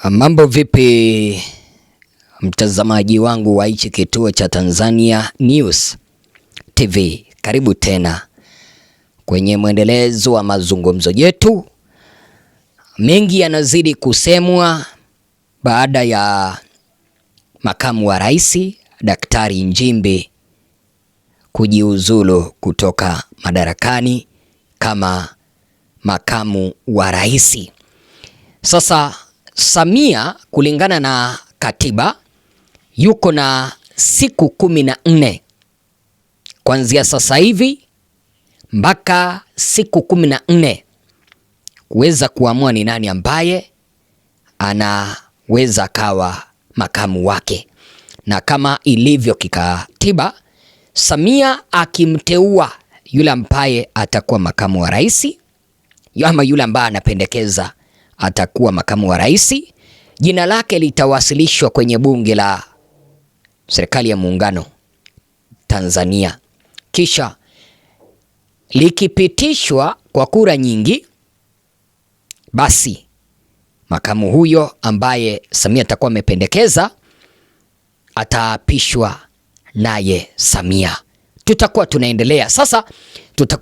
Mambo vipi mtazamaji wangu wa hichi kituo cha Tanzania News TV. Karibu tena kwenye mwendelezo wa mazungumzo yetu. Mengi yanazidi kusemwa baada ya makamu wa rais Daktari Nchimbi kujiuzulu kutoka madarakani kama makamu wa rais. Sasa Samia kulingana na katiba yuko na siku 14 kuanzia sasa hivi mpaka siku 14 kuweza kuamua ni nani ambaye anaweza kawa makamu wake. Na kama ilivyo kikatiba, Samia akimteua yule ambaye atakuwa makamu wa rais ama yule ambaye anapendekeza atakuwa makamu wa rais, jina lake litawasilishwa kwenye bunge la serikali ya muungano Tanzania. Kisha likipitishwa kwa kura nyingi, basi makamu huyo ambaye Samia atakuwa amependekeza ataapishwa naye Samia. Tutakuwa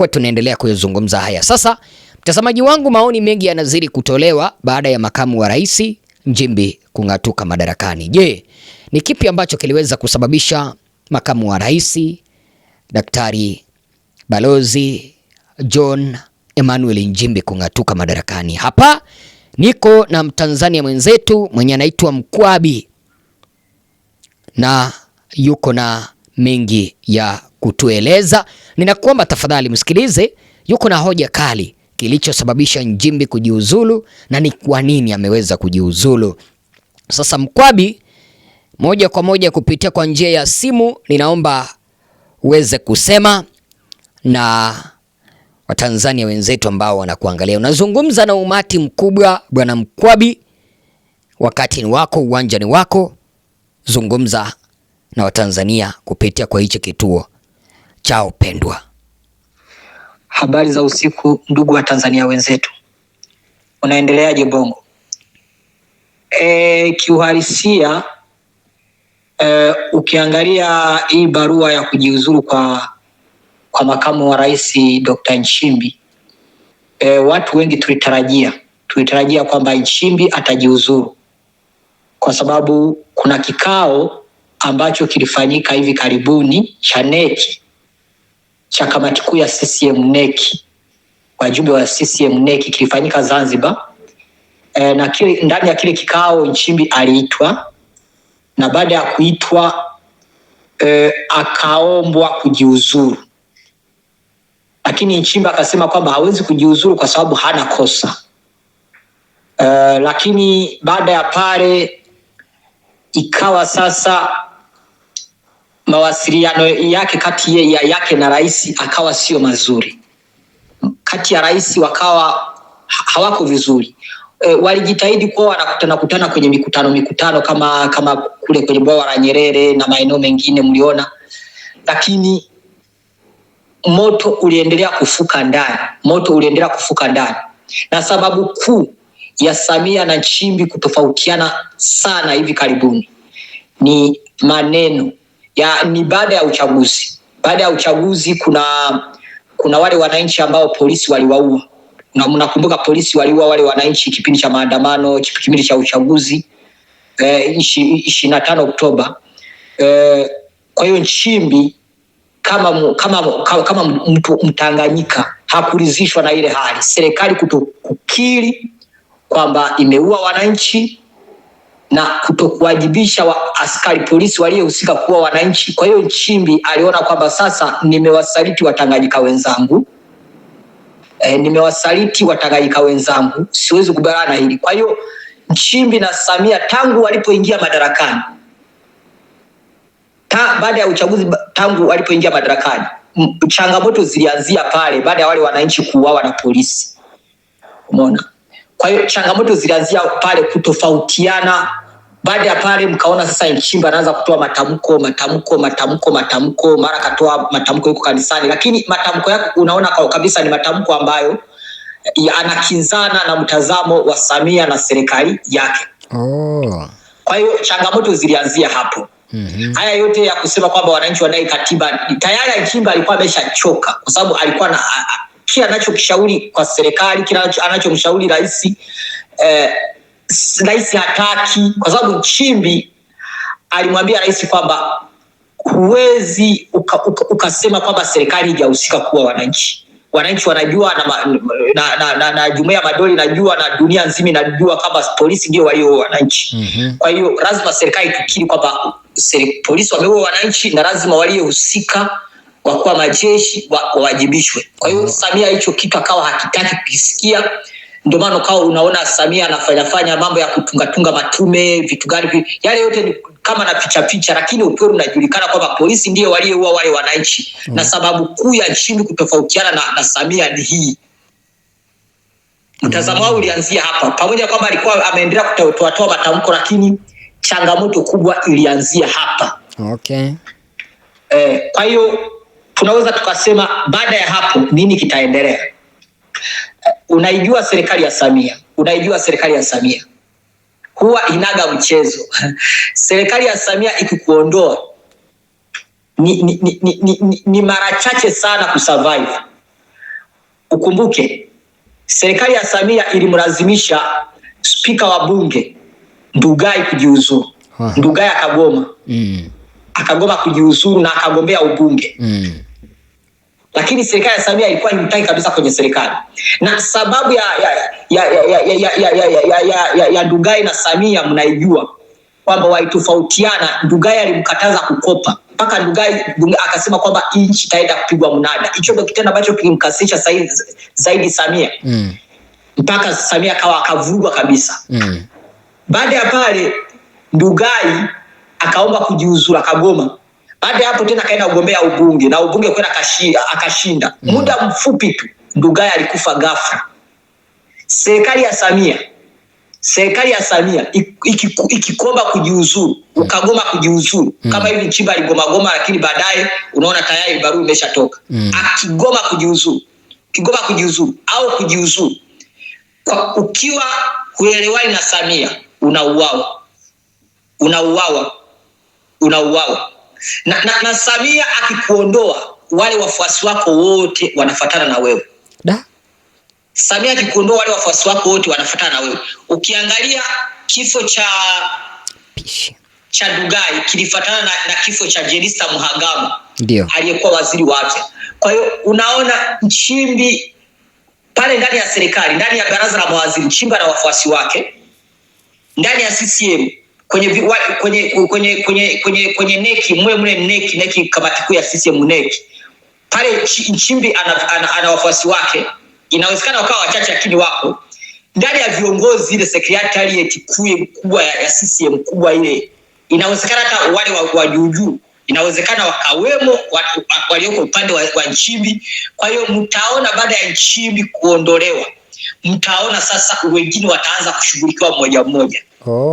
tunaendelea kuyazungumza haya. Sasa mtazamaji wangu, maoni mengi yanazidi kutolewa baada ya makamu wa rais Nchimbi kung'atuka madarakani. Je, ni kipi ambacho kiliweza kusababisha makamu wa rais Daktari Balozi John Emmanuel Nchimbi kung'atuka madarakani? Hapa niko na Mtanzania mwenzetu mwenye anaitwa Mkwabi na yuko na mengi ya kutueleza. Ninakuomba tafadhali msikilize, yuko na hoja kali kilichosababisha Nchimbi kujiuzulu na ni kwa nini ameweza kujiuzulu. Sasa Mkwabi, moja kwa moja kupitia kwa njia ya simu, ninaomba uweze kusema na Watanzania wenzetu ambao wanakuangalia. Unazungumza na umati mkubwa bwana Mkwabi, wakati ni wako, uwanja ni wako. Zungumza na Watanzania kupitia kwa hichi kituo chao pendwa. Habari za usiku ndugu wa Tanzania wenzetu, unaendeleaje Bongo? Kiuhalisia ukiangalia hii barua ya kujiuzulu kwa makamu wa rais Dr. Nchimbi, watu wengi tulitarajia kwamba Nchimbi atajiuzulu kwa sababu kuna kikao ambacho kilifanyika hivi karibuni cha NEC, cha kamati kuu ya CCM NEC, wajumbe wa CCM NEC, kilifanyika Zanzibar. Na ndani ya kile kikao Nchimbi aliitwa, na baada ya kuitwa akaombwa kujiuzuru, lakini Nchimbi akasema kwamba hawezi kujiuzuru kwa sababu hana kosa. Lakini baada ya pale ikawa sasa mawasiliano yake kati yake na rais akawa sio mazuri. Kati ya rais wakawa hawako vizuri. Walijitahidi kuwa wanakutana kwenye mikutano kama kule kwenye bwawa la Nyerere na maeneo mengine mliona, lakini moto uliendelea kufuka ndani. Na sababu kuu ya Samia na Nchimbi kutofautiana sana hivi karibuni ni maneno ni baada ya uchaguzi. Baada ya uchaguzi kuna wale wananchi ambao polisi waliwaua. Na mnakumbuka polisi waliua wale wananchi kipindi cha maandamano, kipindi cha uchaguzi 25 Oktoba. Kwa hiyo Nchimbi kama mtu Mtanganyika hakuridhishwa na ile hali, serikali kutokukiri kwamba imeua wananchi na kutokuwajibisha askari polisi waliohusika kuwa wananchi. Kwa hiyo Nchimbi aliona kwamba sasa nimewasaliti Watanganyika wenzangu, siwezi kubarana hili. Kwa hiyo Nchimbi na Samia tangu walipoingia madarakani, baada ya uchaguzi, tangu walipoingia madarakani, changamoto zilianzia pale baada ya wale wananchi kuuawa na polisi. Umeona? Kwa hiyo changamoto zilianzia pale, kutofautiana. Baada ya pale mkaona sasa Nchimbi anaanza kutoa matamko, mara katoa matamko yuko kanisani, lakini matamko yake unaona kabisa ni matamko ambayo anakinzana na mtazamo wa Samia na serikali yake. Oh. Kwa hiyo changamoto zilianzia hapo. Haya yote ya kusema kwamba wananchi wanadai katiba, tayari Nchimbi alikuwa ameshachoka, kwa sababu alikuwa na kila anachokishauri kwa serikali, kila anachomshauri rais, rais hataki, kwa sababu Nchimbi alimwambia rais kwamba huwezi ukasema kwamba serikali haijahusika kuwa wananchi. Wananchi wanajua na Jumuiya ya Madola inajua na dunia nzima inajua kama polisi ndio walio wananchi. Kwa hiyo lazima serikali tukiri kwamba polisi wameua wananchi na lazima waliohusika wakuu wa majeshi wawajibishwe. Kwa hiyo Samia hicho kitu akawa hakitaki kukisikia. Ndio maana ukawa unaona Samia anafanya mambo ya kutunga matume, vitu gani yale yote ni kama na picha, lakini ukweli unajulikana kwamba polisi ndio walioua wale wananchi. Na sababu kuu ya Nchimbi kutofautiana na Samia ni hii. Mtazamo wao ulianzia hapa, pamoja kwamba alikuwa ameendelea kutoa matamko, lakini changamoto kubwa ilianzia hapa. Okay. Kwa hiyo tunaweza tukasema baada ya hapo nini kitaendelea? Unaijua serikali ya Samia huwa inaga mchezo. Serikali ya Samia ikikuondoa ni mara chache sana kusurvive. Ukumbuke serikali ya Samia ilimlazimisha spika wa bunge Ndugai kujiuzuru. Ndugai akagoma. Akagoma kujiuzuru na akagombea ubunge. Lakini serikali ya Samia ilikuwa haitaki kabisa kwenye serikali. Na sababu ya Ndugai na Samia mnaijua kwamba walitofautiana. Ndugai alimkataza kukopa mpaka Ndugai akasema kwamba nchi itaenda kupigwa mnada. Hicho ndio kitendo ambacho kilimkasisha zaidi Samia. Mpaka Samia akavurugwa kabisa. Baada ya pale Ndugai akaomba kujiuzuru akagoma. Baada ya hapo tena kaenda kugombea ubunge na ubunge kwenda akashinda. Muda mfupi tu Ndugai alikufa ghafla. Serikali ya Samia ikikomba kujiuzuru, ukagoma kujiuzuru. Kama hivi Nchimbi aligoma, lakini baadaye unaona tayari barua imeshatoka. Akigoma kujiuzuru au kujiuzuru, ukiwa huelewani na Samia unauawa. Na Samia akikuondoa wale wafuasi wako wote wanafuatana na wewe. Samia akikuondoa wale wafuasi wako wote wanafuatana na wewe. Ukiangalia kifo cha Ndugai kilifuatana na kifo cha Jenista Mhagama aliyekuwa waziri wa afya. Kwa hiyo unaona Nchimbi pale ndani ya serikali, ndani ya baraza la mawaziri, Nchimbi na wafuasi wake, ndani ya CCM kwenye neki neki kamati kuu ya CCM neki pale Nchimbi ana wafuasi wake. Inawezekana wakawa wachache lakini wako ndani ya viongozi ile secretariat kubwa ya CCM kubwa ile. Inawezekana hata wale wa juu inawezekana wakawemo walioko upande wa Nchimbi. Kwa hiyo mtaona baada ya Nchimbi kuondolewa, mtaona sasa wengine wataanza kushughulikiwa mmoja mmoja.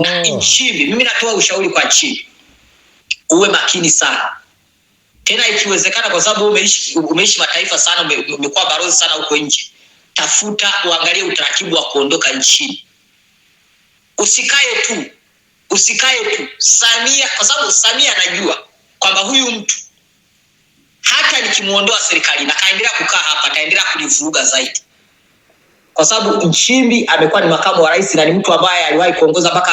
Na Nchimbi, mimi natoa ushauri kwa Nchimbi, uwe makini sana. Tena ikiwezekana, kwa sababu umeishi mataifa sana, umekuwa balozi sana huko nje, tafuta uangalie utaratibu wa kuondoka nchini. Usikae tu Samia, kwa sababu Samia anajua kwamba huyu mtu hata nikimuondoa serikali na kaendelea kukaa hapa ataendelea kulivuruga zaidi. Kwa sababu Nchimbi amekuwa ni makamu wa rais na ni mtu ambaye aliwahi kuongoza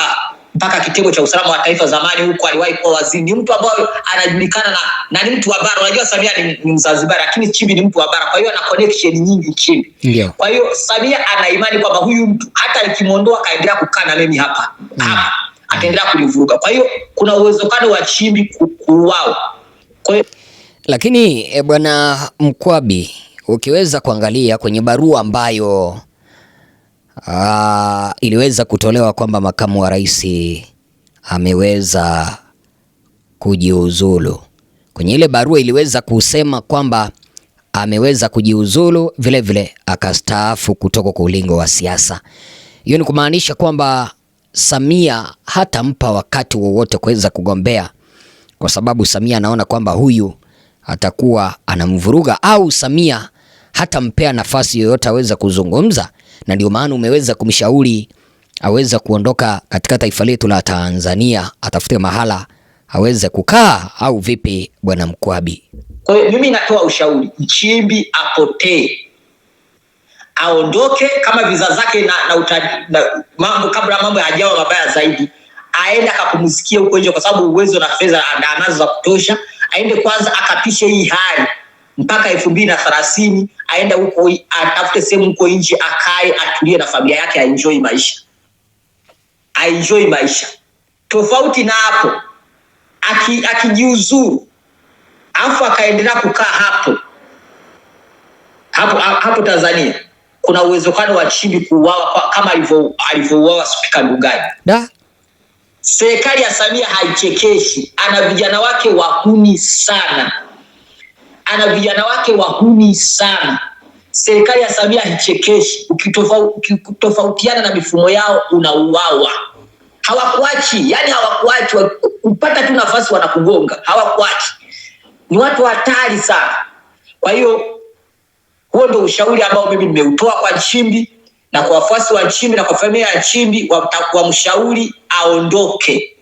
mpaka kitengo cha usalama wa taifa zamani huko, aliwahi kuwa waziri. Ni mtu ambaye anajulikana na ni mtu wa bara. Unajua Samia ni Mzanzibari lakini Nchimbi ni mtu wa bara. Kwa hiyo ana connection nyingi Nchimbi. Kwa hiyo Samia ana imani kwamba huyu mtu hata nikimuondoa kaendelea kukaa na mimi hapa ataendelea kulivuruga. Kwa hiyo kuna uwezekano wa Nchimbi kuuawa. Kwa hiyo lakini bwana Mkwabi, ukiweza kuangalia kwenye barua ambayo iliweza kutolewa kwamba makamu wa rais ameweza kujiuzulu, kwenye ile barua iliweza kusema kwamba ameweza kujiuzulu, vile vile akastaafu kutoka kwa ulingo wa siasa. Hiyo ni kumaanisha kwamba Samia hatampa wakati wowote kuweza kugombea, kwa sababu Samia anaona kwamba huyu atakuwa anamvuruga, au Samia hatampea nafasi yoyote aweza kuzungumza. Na ndio maana umeweza kumshauri aweze kuondoka katika taifa letu la Tanzania, atafute mahala aweze kukaa au vipi bwana Mkwabi? Kwa hiyo mimi natoa ushauri, Nchimbi apotee, aondoke kama viza zake na mambo, kabla mambo hayajawa mabaya zaidi, aende akapumzikia huko nje, kwa sababu uwezo na fedha anazo za kutosha. Aende kwanza akapishe hii hali mpaka 2030, aende huko atafute sehemu huko nje, akae atulie na familia yake, aenjoy maisha. Tofauti na hapo, akijiuzuru afu akaendelea kukaa hapo Tanzania, kuna uwezekano wa Nchimbi kuuawa kama alivyouawa Spika Ndugai. Serikali ya Samia haichekeshi, ana vijana wake wahuni sana. Serikali ya Samia haichekeshi, ukitofautiana na mifumo yao unauawa. Hawakuachi, upata tu nafasi wanakugonga, hawakuachi. Ni watu hatari sana. Kwa hiyo huo ndio ushauri ambao mimi nimeutoa kwa Nchimbi na kwa wafuasi wa Nchimbi na kwa familia ya Nchimbi, wamshauri aondoke.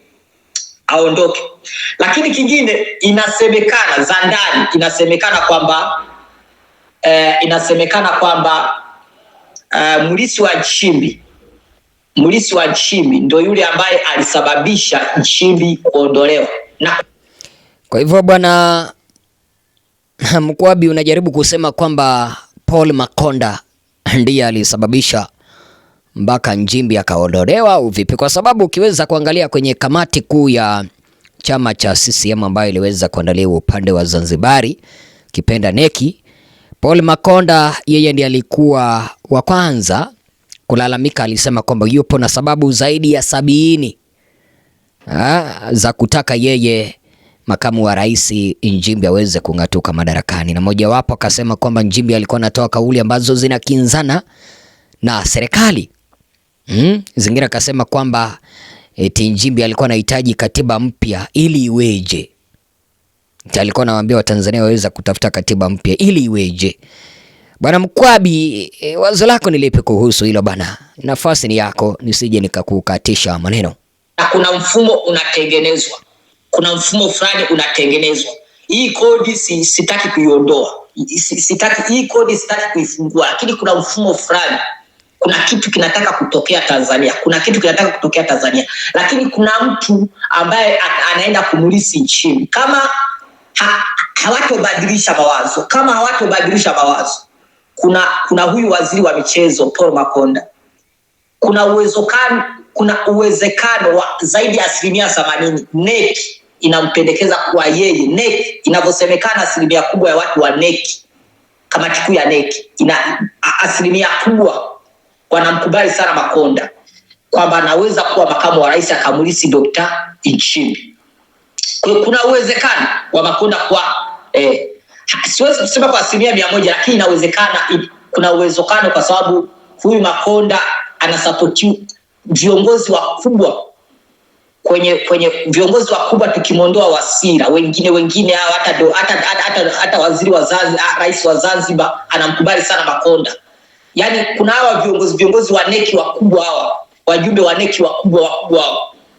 Lakini kingine, inasemekana kwamba mlisi wa Nchimbi ndio yule ambaye alisababisha Nchimbi kuondolewa. Kwa hivyo bwana Mkwabi, unajaribu kusema kwamba Paul Makonda ndiye alisababisha mpaka Nchimbi akaondolewa au vipi? Kwa sababu ukiweza kuangalia kwenye kamati kuu ya chama cha CCM ambayo iliweza kuandaliwa upande wa Zanzibari, kipenda neki, Paul Makonda yeye ndiye alikuwa wa kwanza kulalamika. Alisema kwamba yupo na sababu zaidi ya 70 za kutaka yeye makamu wa rais Nchimbi aweze kung'atuka madarakani, na mojawapo akasema kwamba Nchimbi alikuwa anatoa kauli ambazo zinakinzana na serikali. Zingine akasema kwamba eti Nchimbi alikuwa anahitaji katiba mpya ili iweje. Alikuwa anawaambia Watanzania waweza kutafuta katiba mpya ili iweje. Bwana Mkwabi, wazo lako ni lipi kuhusu hilo bana? Nafasi ni yako, nisije nikakukatisha maneno. Kuna mfumo unatengenezwa. Kuna mfumo fulani unatengenezwa. Hii kodi sitaki kuiondoa. Hii kodi sitaki kuifungua, lakini kuna mfumo fulani. Kuna kitu kinataka kutokea Tanzania. Lakini kuna mtu ambaye anaenda kumulisi Nchimbi. Kama hawatobadilisha mawazo, kuna huyu waziri wa michezo Paul Makonda. Kuna uwezekano wa zaidi ya 80% NEC inampendekeza kwa yeye. NEC inavyosemekana, asilimia kubwa ya watu wa NEC, kamati kuu ya NEC, asilimia kubwa wanamkubali sana Makonda kwamba anaweza kuwa makamu wa rais akamulisi Dr. Nchimbi. Kwa hiyo kuna uwezekano wa Makonda kwa siwezi kusema kwa 100%, lakini inawezekana. Kuna uwezekano kwa sababu huyu Makonda anasapoti viongozi wakubwa kwenye viongozi wakubwa, tukimwondoa Wasira, wengine hata waziri wa Zanzibar, rais wa Zanzibar anamkubali sana Makonda. Yaani kuna hawa viongozi wa NEC wakubwa, hawa wajumbe wa NEC wakubwa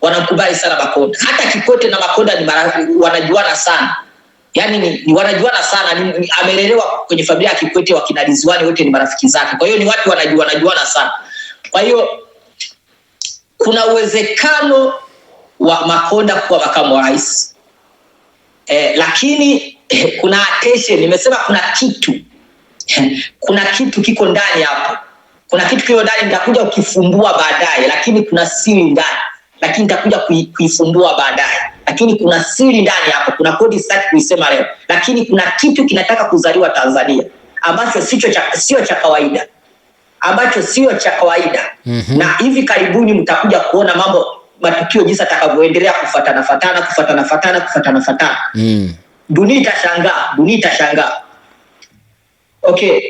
wanamkubali sana Makonda. Hata Kikwete na Makonda wanajuana sana. Yaani ni wanajuana sana. Amelelewa kwenye familia ya Kikwete, wakina Ridhiwani wote ni marafiki zake. Kwa hiyo ni watu wanajuana sana. Kwa hiyo kuna uwezekano wa Makonda kuwa makamu wa rais. Lakini kuna attention, nimesema kuna kitu kiko ndani hapo. Nitakuja kukifumbua baadaye, lakini kuna siri ndani. Lakini nitakuja kuifumbua baadaye. Lakini kuna siri ndani hapo. Kuna kodi sitaki kuisema leo. Lakini kuna kitu kinataka kuzaliwa Tanzania ambacho sio cha kawaida. Na hivi karibuni mtakuja kuona matukio jinsi atakavyoendelea kufatana. Dunia itashangaa. Okay.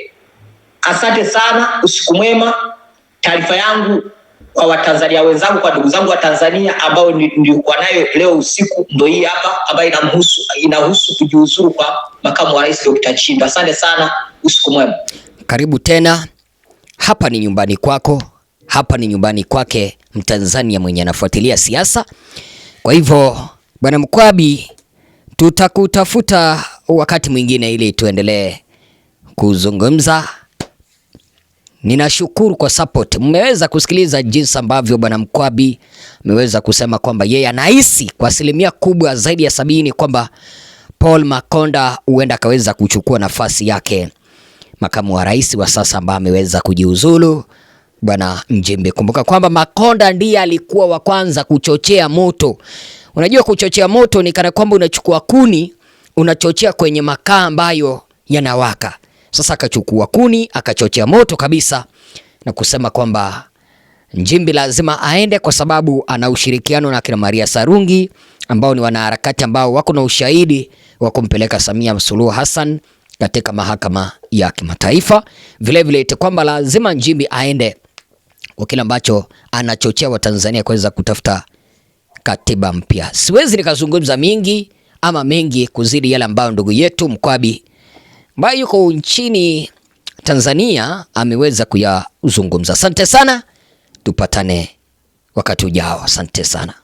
Asante sana, usiku mwema. Taarifa yangu kwa Watanzania wenzangu, kwa ndugu zangu wa Tanzania ambao nilikuwa nayo leo usiku ndio hii hapa, ambayo inahusu kujiuzuru kwa makamu wa rais Dr. Nchimbi. Asante sana, usiku mwema. Karibu tena. Hapa ni nyumbani kwako, hapa ni nyumbani kwake, Mtanzania mwenye anafuatilia siasa. Kwa hivyo bwana Mkwabi, tutakutafuta wakati mwingine ili tuendelee kuzungumza. Ninashukuru kwa support. Mmeweza kusikiliza jinsi ambavyo bwana Mkwabi ameweza kusema kwamba yeye anahisi kwa asilimia kubwa zaidi ya 70 kwamba Paul Makonda huenda akaweza kuchukua nafasi yake makamu wa rais wa sasa ambaye ameweza kujiuzulu bwana Nchimbi. Kumbuka kwamba Makonda ndiye alikuwa wa kwanza kuchochea moto. Unajua kuchochea moto ni kana kwamba unachukua kuni unachochea kwenye makaa ambayo yanawaka. Sasa akachukua kuni akachochea moto kabisa na kusema kwamba Nchimbi lazima aende kwa sababu ana ushirikiano na kina Maria Sarungi ambao ni wanaharakati ambao wako na ushahidi wa kumpeleka Samia Suluhu Hassan katika mahakama ya kimataifa. Vile vile kwamba lazima Nchimbi aende kwa kile ambacho anachochea Watanzania kuweza kutafuta katiba mpya. Siwezi nikazungumza mengi kuzidi yale ambayo ndugu yetu Mkwabi ambaye yuko nchini Tanzania ameweza kuyazungumza. Asante sana, tupatane wakati ujao. Asante sana.